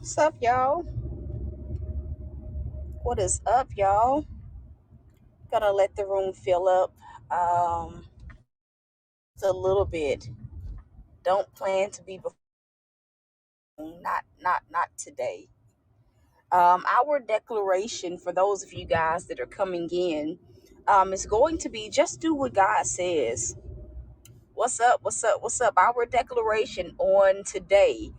What's up, y'all? What is up, y'all? Gonna let the room fill up just a little bit. Don't plan to be before. Not today. Our declaration for those of you guys that are coming in, is going to be just do what God says. What's up? What's up? What's up? Our declaration on today,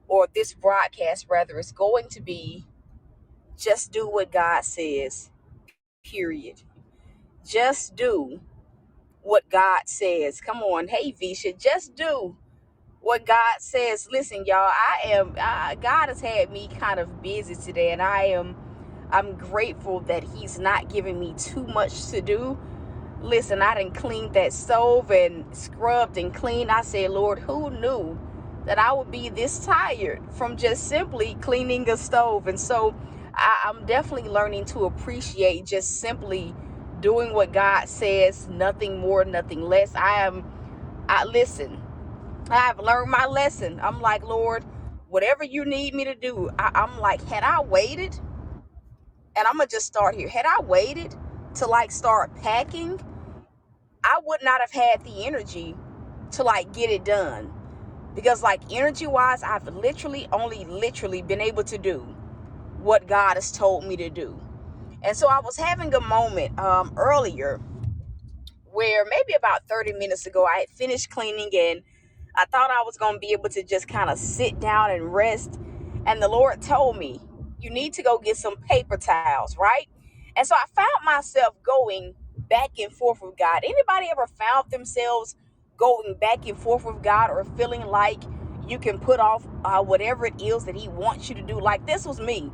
or this broadcast rather, is going to be just do what God says. Period. Just do what God says. Come on, hey Visha, just do what God says. Listen, y'all, God has had me kind of busy today, and I'm grateful that He's not giving me too much to do. Listen, I done cleaned that stove and scrubbed and cleaned. I said, Lord, who knew that I would be this tired from just simply cleaning a stove? And so I'm definitely learning to appreciate just simply doing what God says, nothing more, nothing less. I listen, I've learned my lesson. I'm like, Lord, whatever you need me to do, I'm like, had I waited, and I'm going to just start here, had I waited to like start packing, I would not have had the energy to like get it done. Because like energy wise, I've literally been able to do what God has told me to do. And so I was having a moment earlier where maybe about 30 minutes ago, I had finished cleaning and I thought I was going to be able to just kind of sit down and rest. And the Lord told me, you need to go get some paper towels, right? And so I found myself going back and forth with God. Anybody ever found themselves going back and forth with God, or feeling like you can put off whatever it is that He wants you to do? Like, this was me.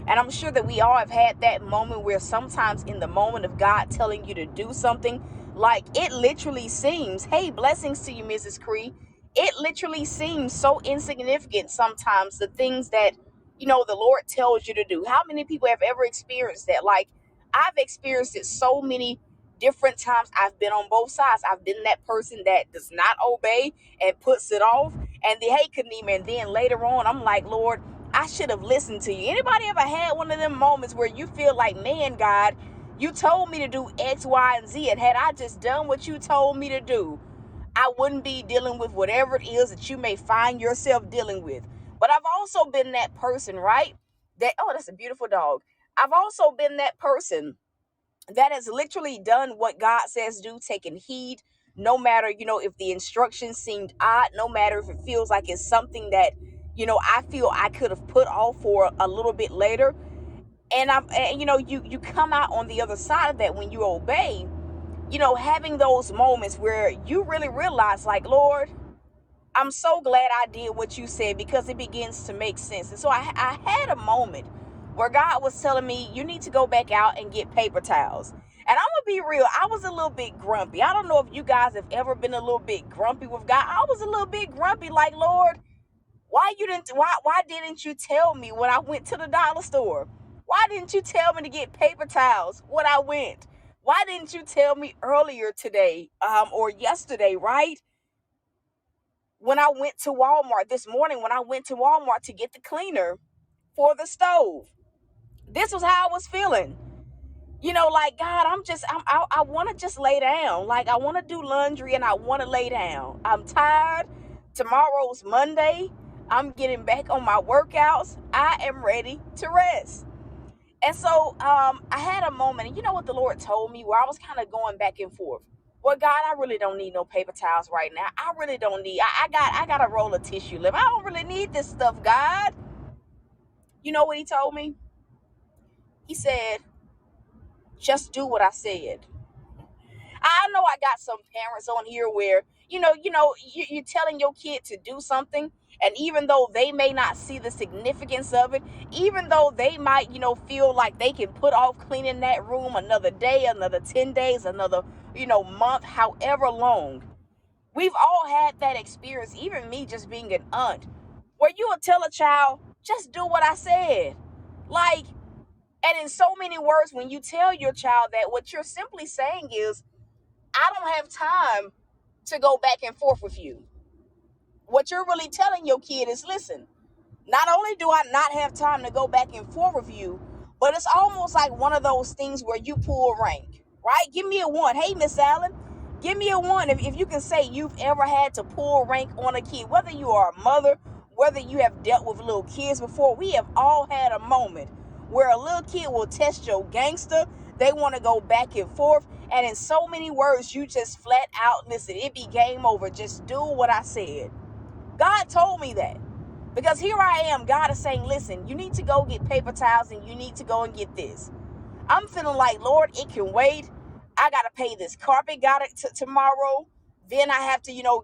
And I'm sure that we all have had that moment where sometimes in the moment of God telling you to do something, like it literally seems, hey, blessings to you, Mrs. Cree. It literally seems so insignificant sometimes, the things that, the Lord tells you to do. How many people have ever experienced that? Like, I've experienced it so many different times. I've been on both sides. I've been that person that does not obey and puts it off, and the hey, Kaneem, and then later on, I'm like, Lord, I should have listened to you. Anybody ever had one of them moments where you feel like, man, God, you told me to do X, Y, and Z, and had I just done what you told me to do, I wouldn't be dealing with whatever it is that you may find yourself dealing with. But I've also been that person, right? Oh, that's a beautiful dog. I've also been that person that has literally done what God says do, taking heed, no matter, if the instructions seemed odd, no matter if it feels like it's something that, I feel I could have put off for a little bit later. And you come out on the other side of that when you obey, having those moments where you really realize, like, Lord, I'm so glad I did what you said, because it begins to make sense. And so I had a moment where God was telling me, you need to go back out and get paper towels. And I'm going to be real, I was a little bit grumpy. I don't know if you guys have ever been a little bit grumpy with God. I was a little bit grumpy, like, Lord, why didn't you tell me when I went to the dollar store? Why didn't you tell me to get paper towels when I went? Why didn't you tell me earlier today, or yesterday, right? When I went to Walmart this morning, when I went to Walmart to get the cleaner for the stove, this was how I was feeling. Like, God, I want to just lay down. Like, I want to do laundry and I want to lay down. I'm tired. Tomorrow's Monday. I'm getting back on my workouts. I am ready to rest. And so I had a moment, and you know what the Lord told me, where I was kind of going back and forth. Well, God, I really don't need no paper towels right now. I really don't need. I got a roll of tissue left. I don't really need this stuff, God. You know what He told me? He said, "Just do what I said." I know I got some parents on here where you're telling your kid to do something, and even though they may not see the significance of it, even though they might feel like they can put off cleaning that room another day, another 10 days, another month, however long, we've all had that experience. Even me, just being an aunt, where you will tell a child, just do what I said, like. And in so many words, when you tell your child that, what you're simply saying is, I don't have time to go back and forth with you. What you're really telling your kid is, listen, Not only do I not have time to go back and forth with you, but it's almost like one of those things where you pull rank, right? Give me a one. Hey, Miss Allen, give me a one. If you can say you've ever had to pull rank on a kid, whether you are a mother, whether you have dealt with little kids before, we have all had a moment where a little kid will test your gangster. They want to go back and forth. And in so many words, you just flat out, listen, it be game over. Just do what I said. God told me that. Because here I am, God is saying, listen, you need to go get paper towels and you need to go and get this. I'm feeling like, Lord, it can wait. I got to pay this carpet, got it tomorrow. Then I have to,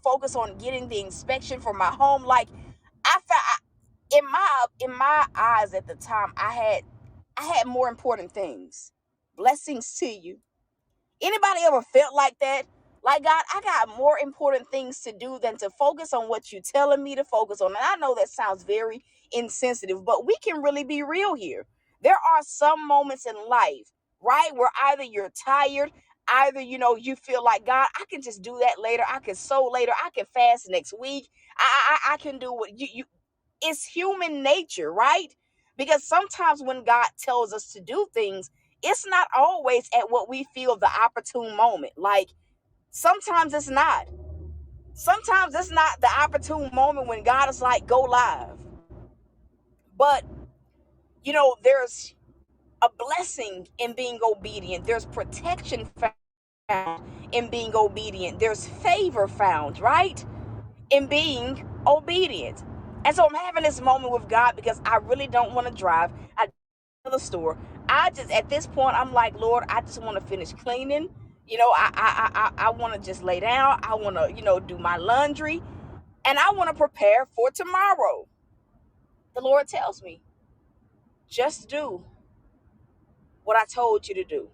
focus on getting the inspection for my home. Like I found in my eyes at the time, I had more important things. Blessings to you. Anybody ever felt like that? Like, God, I got more important things to do than to focus on what you're telling me to focus on. And I know that sounds very insensitive, but we can really be real here. There are some moments in life, right, where either you're tired, either, you feel like, God, I can just do that later. I can sow later. I can fast next week. I can do what you it's human nature, right? Because sometimes when God tells us to do things, it's not always at what we feel the opportune moment. Like sometimes it's not. Sometimes it's not the opportune moment when God is like, go live. But, there's a blessing in being obedient. There's protection found in being obedient. There's favor found, right? In being obedient. And so I'm having this moment with God because I really don't want to drive. I the store. I just at this point I'm like, Lord, I just want to finish cleaning. I want to just lay down. I want to, do my laundry, and I want to prepare for tomorrow. The Lord tells me, just do what I told you to do.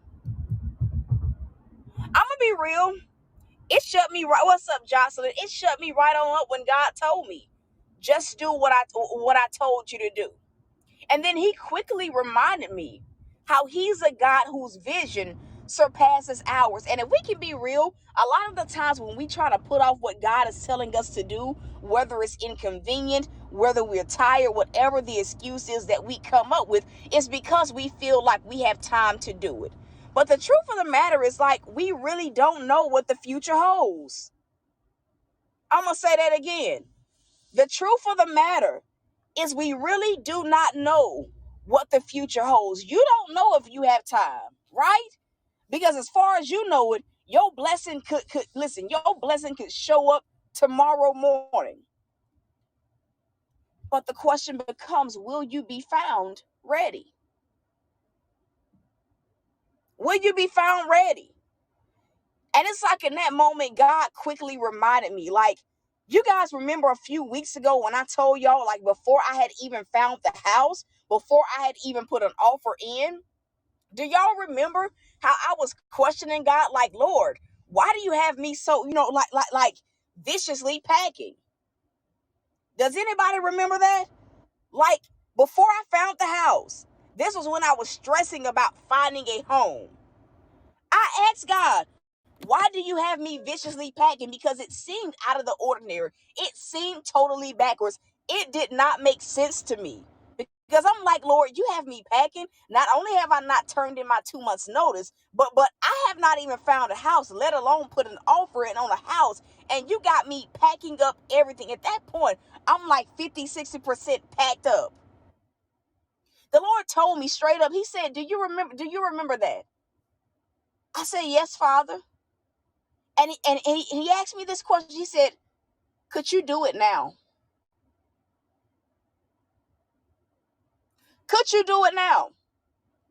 I'm gonna be real. It shut me right. What's up, Jocelyn? It shut me right on up when God told me, just do what I told you to do. And then he quickly reminded me how he's a God whose vision surpasses ours. And if we can be real, a lot of the times when we try to put off what God is telling us to do, whether it's inconvenient, whether we're tired, whatever the excuse is that we come up with, it's because we feel like we have time to do it. But the truth of the matter is, like, we really don't know what the future holds. I'm going to say that again. The truth of the matter is we really do not know what the future holds. You don't know if you have time, right? Because as far as you know it, your blessing your blessing could show up tomorrow morning. But the question becomes, will you be found ready? Will you be found ready? And it's like in that moment, God quickly reminded me, like, you guys remember a few weeks ago when I told y'all, like, before I had even found the house, before I had even put an offer in, do y'all remember how I was questioning God, like, Lord, why do you have me so, like viciously packing? Does anybody remember that? Like, before I found the house, this was when I was stressing about finding a home. I asked God, why do you have me viciously packing? Because it seemed out of the ordinary. It seemed totally backwards. It did not make sense to me. Because I'm like, Lord, you have me packing. Not only have I not turned in my 2 months notice, but I have not even found a house, let alone put an offer in on a house. And you got me packing up everything. At that point, I'm like 50-60% packed up. The Lord told me straight up, he said, do you remember that? I said, yes, Father. And he asked me this question. He said, could you do it now? Could you do it now?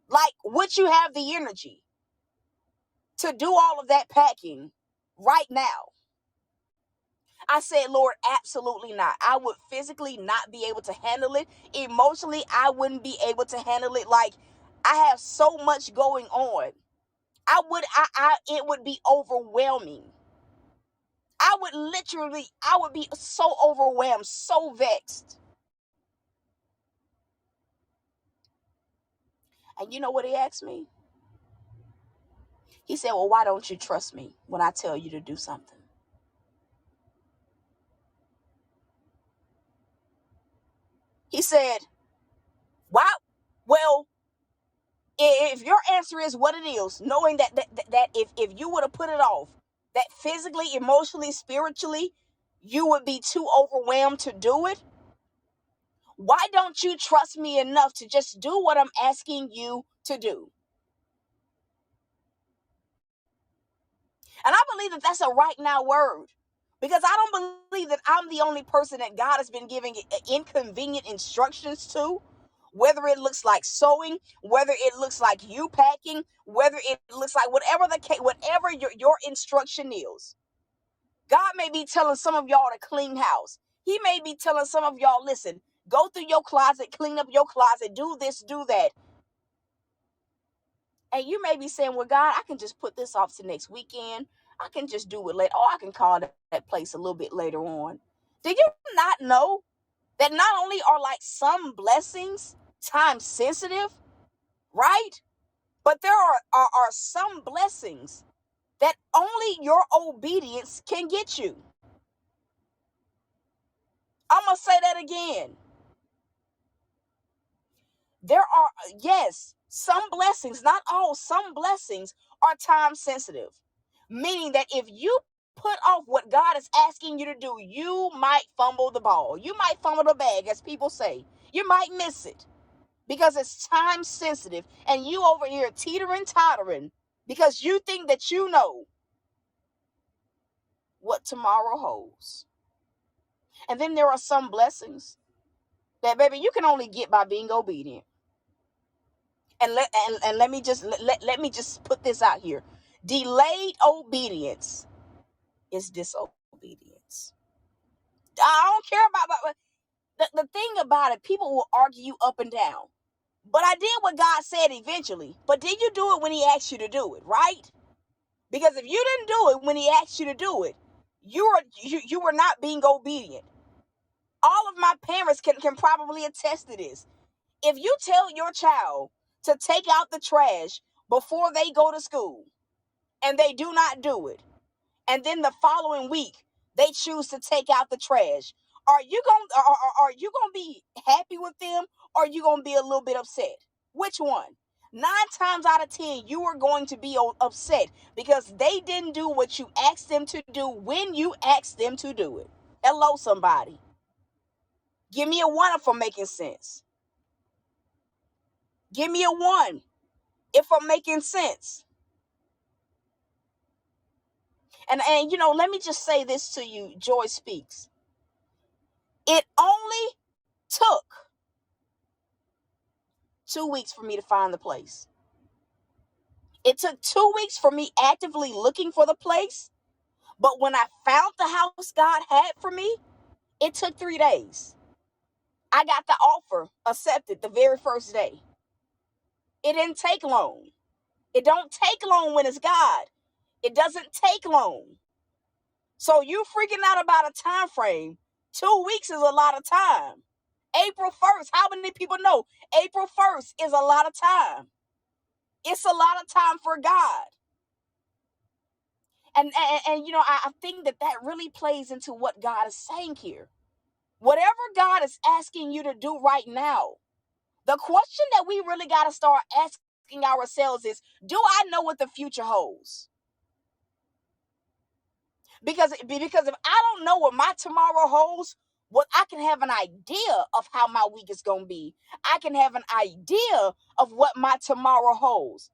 Like, would you have the energy to do all of that packing right now? I said, Lord, absolutely not. I would physically not be able to handle it. Emotionally, I wouldn't be able to handle it. Like, I have so much going on. It would be overwhelming. I would be so overwhelmed, so vexed. And you know what he asked me? He said, well, why don't you trust me when I tell you to do something? He said, "Wow, well, if your answer is what it is, knowing that if you would have put it off, that physically, emotionally, spiritually, you would be too overwhelmed to do it, why don't you trust me enough to just do what I'm asking you to do?" And I believe that that's a right now word, because I don't believe that I'm the only person that God has been giving inconvenient instructions to. Whether it looks like sewing, whether it looks like you packing, whether it looks like whatever the case, whatever your instruction is. God may be telling some of y'all to clean house. He may be telling some of y'all, listen, go through your closet, clean up your closet, do this, do that. And you may be saying, well, God, I can just put this off to next weekend. I can just do it later. Oh, I can call that place a little bit later on. Did you not know that not only are like some blessings time sensitive, right? But there are some blessings that only your obedience can get you. I'm going to say that again. There are, yes, some blessings, not all, some blessings are time sensitive. Meaning that if you put off what God is asking you to do, you might fumble the ball. You might fumble the bag, as people say. You might miss it because it's time sensitive. And you over here teetering, tottering because you think that you know what tomorrow holds. And then there are some blessings that, baby, you can only get by being obedient. And let me just put this out here. Delayed obedience is disobedience. I don't care about the thing about it. People will argue you up and down. But I did what God said eventually. But did you do it when he asked you to do it, right? Because if you didn't do it when he asked you to do it, you were not being obedient. All of my parents can probably attest to this. If you tell your child to take out the trash before they go to school and they do not do it, and then the following week they choose to take out the trash, are you gonna be happy with them, or are you gonna be a little bit upset? Which one? 9 times out of 10, you are going to be upset because they didn't do what you asked them to do when you asked them to do it. Hello, somebody. Give me a one if I'm making sense. Give me a one if I'm making sense. And let me just say this to you, Joy Speaks. It only took 2 weeks for me to find the place. It took 2 weeks for me actively looking for the place. But when I found the house God had for me, it took 3 days. I got the offer accepted the very first day. It didn't take long. It don't take long when it's God. It doesn't take long. So you freaking out about a time frame. 2 weeks is a lot of time. April 1st, how many people know April 1st is a lot of time? It's a lot of time for God. And I think that really plays into what God is saying here. Whatever God is asking you to do right now, the question that we really got to start asking ourselves is, do I know what the future holds? Because if I don't know what my tomorrow holds, what I can have an idea of how my week is going to be. I can have an idea of what my tomorrow holds.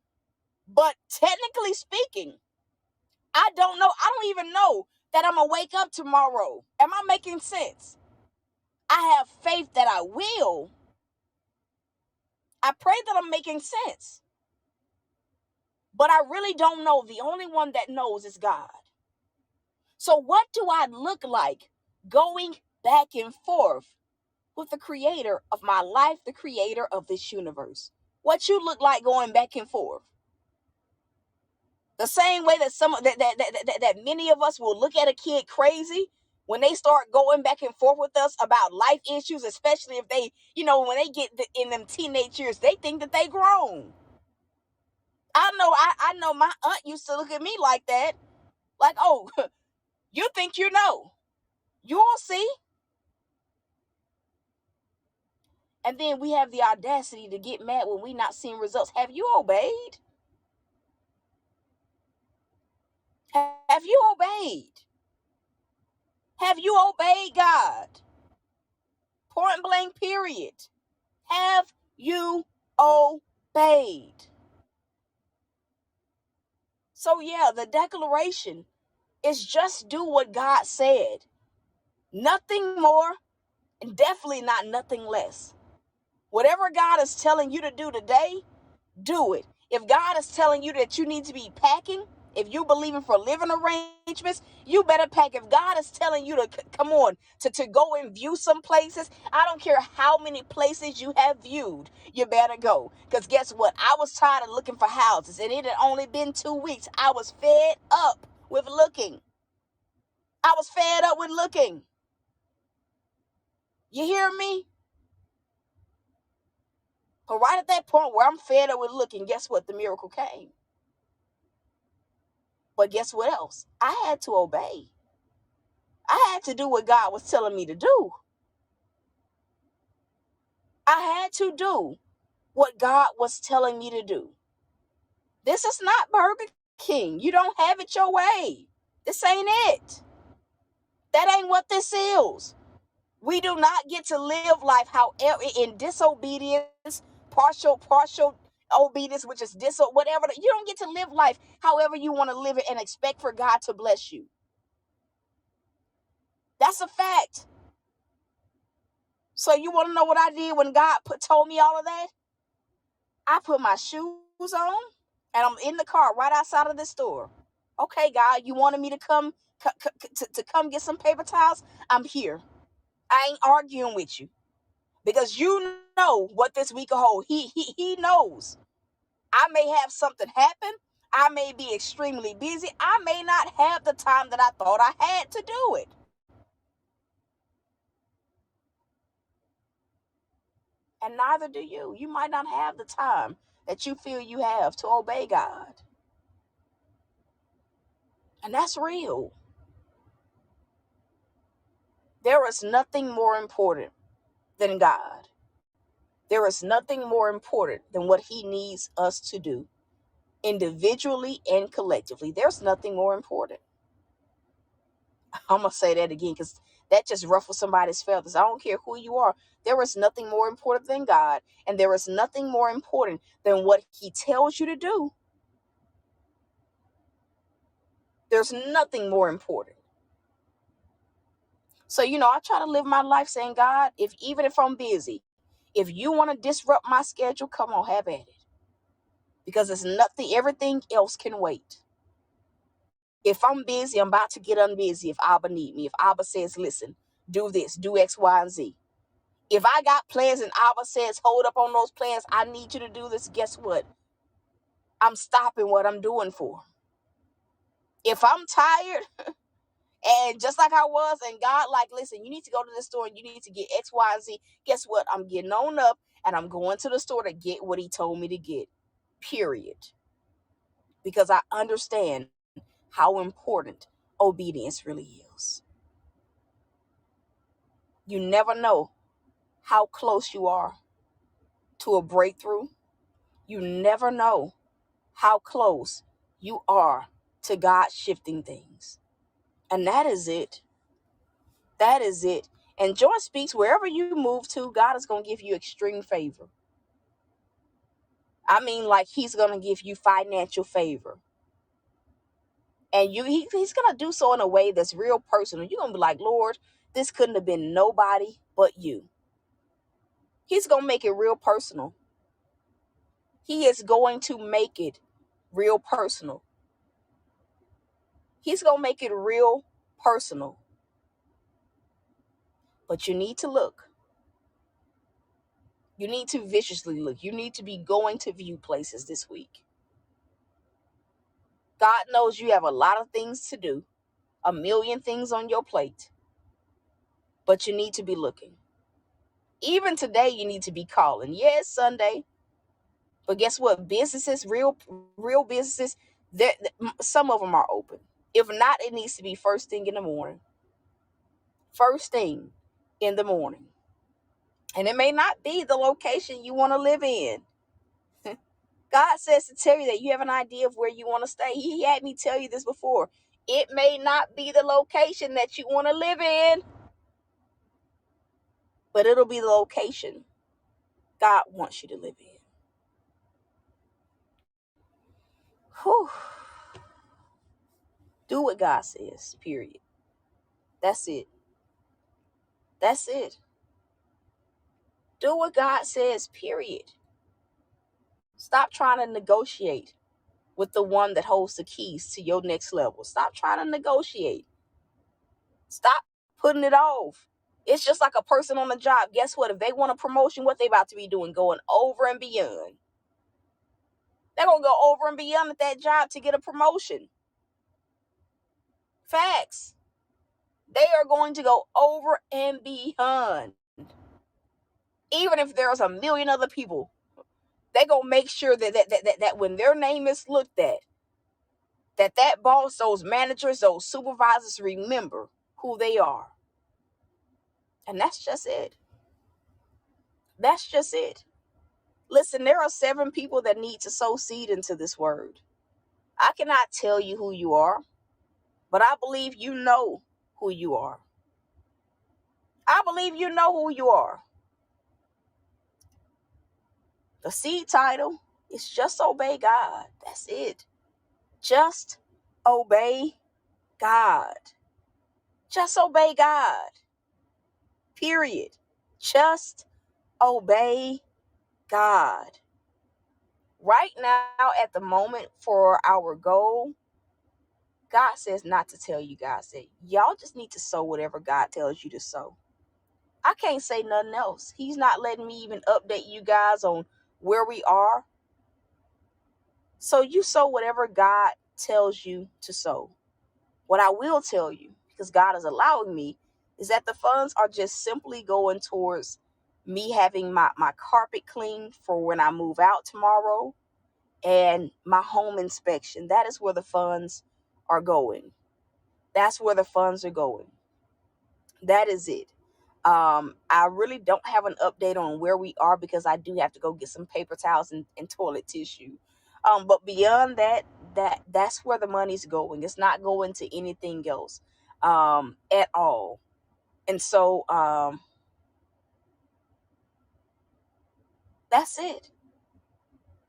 But technically speaking, I don't know. I don't even know that I'm going to wake up tomorrow. Am I making sense? I have faith that I will. I pray that I'm making sense. But I really don't know. The only one that knows is God. So what do I look like going back and forth with the creator of my life, the creator of this universe? What you look like going back and forth? The same way that that many of us will look at a kid crazy when they start going back and forth with us about life issues, especially if they, when they get in them teenage years, they think that they grown. I know my aunt used to look at me like that. Like, oh, you think you know. You will see. And then we have the audacity to get mad when we not seeing results. Have you obeyed? Have you obeyed? Have you obeyed God? Point blank, period. Have you obeyed? So yeah, the declaration is just do what God said. Nothing more, and definitely not nothing less. Whatever God is telling you to do today, do it. If God is telling you that you need to be packing, if you believing for living arrangements, you better pack. If God is telling you to come on to go and view some places, I don't care how many places you have viewed, you better go. Because guess what? I was tired of looking for houses, and it had only been 2 weeks. I was fed up with looking. I was fed up with looking. You hear me? But right at that point where I'm fed up with looking, guess what? The miracle came. But guess what else? I had to obey. I had to do what God was telling me to do. I had to do what God was telling me to do. This is not Burger King. You don't have it your way. This ain't it. That ain't what this is. We do not get to live life however in disobedience, partial obedience, which is whatever. You don't get to live life however you want to live it and expect for God to bless you. That's a fact. So you want to know what I did when God told me all of that? I put my shoes on and I'm in the car right outside of the store. Okay, God, you wanted me to come to come get some paper towels? I'm here. I ain't arguing with you because you know what this week will hold. He knows. I may have something happen. I may be extremely busy. I may not have the time that I thought I had to do it. And neither do you. You might not have the time that you feel you have to obey God. And that's real. There is nothing more important than God. There is nothing more important than what He needs us to do, individually and collectively. There's nothing more important. I'm going to say that again because that just ruffles somebody's feathers. I don't care who you are. There is nothing more important than God, and there is nothing more important than what He tells you to do. There's nothing more important. So, I try to live my life saying, God, even if I'm busy, if you want to disrupt my schedule, come on, have at it. Because it's nothing, everything else can wait. If I'm busy, I'm about to get unbusy if Abba need me. If Abba says, listen, do this, do X, Y, and Z. If I got plans and Abba says, hold up on those plans, I need you to do this, guess what? I'm stopping what I'm doing for. If I'm tired, and just like I was, and God, like, listen, you need to go to the store and you need to get X, Y, and Z. Guess what? I'm getting on up and I'm going to the store to get what He told me to get. Period. Because I understand how important obedience really is. You never know how close you are to a breakthrough. You never know how close you are to God shifting things. And that is it. That is it. And Joy speaks, wherever you move to, God is going to give you extreme favor. I mean, like He's going to give you financial favor. And He's going to do so in a way that's real personal. You're going to be like, Lord, this couldn't have been nobody but you. He's going to make it real personal. He is going to make it real personal. He's going to make it real personal. But you need to look. You need to viciously look. You need to be going to view places this week. God knows you have a lot of things to do, a million things on your plate, but you need to be looking. Even today, you need to be calling. Yes, Sunday. But guess what? Businesses, real businesses, some of them are open. If not, it needs to be first thing in the morning. First thing in the morning. And it may not be the location you want to live in. God says to tell you that you have an idea of where you want to stay. He had me tell you this before. It may not be the location that you want to live in, but it'll be the location God wants you to live in. Whew. Do what God says, period. That's it. That's it. Do what God says, period. Stop trying to negotiate with the one that holds the keys to your next level. Stop trying to negotiate. Stop putting it off. It's just like a person on the job. Guess what? If they want a promotion, what they about to be doing? Going over and beyond. They're going to go over and beyond at that job to get a promotion. Facts. They are going to go over and beyond. Even if there's a million other people, they're going to make sure that when their name is looked at, that boss, those managers, those supervisors remember who they are. And that's just it. That's just it. Listen, there are 7 people that need to sow seed into this word. I cannot tell you who you are, but I believe you know who you are. I believe you know who you are. The seed title is Just Obey God. That's it. Just obey God. Just obey God. Period. Just obey God. Right now, at the moment, for our goal, God says not to tell you guys that y'all just need to sow whatever God tells you to sow. I can't say nothing else. He's not letting me even update you guys on where we are. So you sow whatever God tells you to sow. What I will tell you, because God is allowing me, is that the funds are just simply going towards me having my carpet cleaned for when I move out tomorrow, and my home inspection. That is where the funds are going. That's where the funds are going. That is it. I really don't have an update on where we are because I do have to go get some paper towels and toilet tissue. But beyond that, that's where the money's going. It's not going to anything else at all. And so that's it.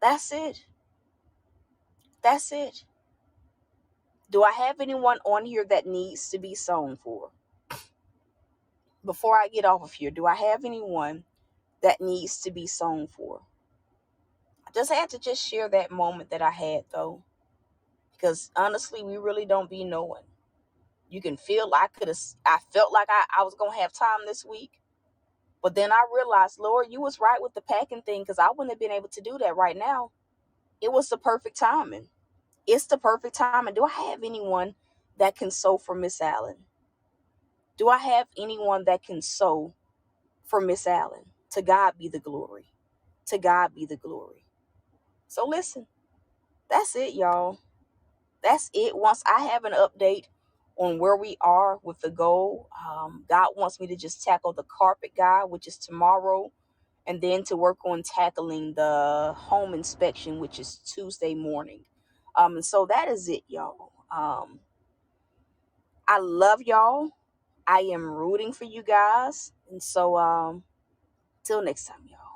That's it. That's it. Do I have anyone on here that needs to be sown for? Before I get off of here, do I have anyone that needs to be sown for? I just had to just share that moment that I had, though, because honestly, we really don't be knowing. You can feel I felt like I was going to have time this week, but then I realized, Lord, you was right with the packing thing, because I wouldn't have been able to do that right now. It was the perfect timing. It's the perfect timing. Do I have anyone that can sow for Miss Allen? Do I have anyone that can sow for Miss Allen? To God be the glory. To God be the glory. So listen, that's it, y'all. That's it. Once I have an update on where we are with the goal, God wants me to just tackle the carpet guy, which is tomorrow, and then to work on tackling the home inspection, which is Tuesday morning. And so that is it, y'all. I love y'all. I am rooting for you guys. And so till next time, y'all.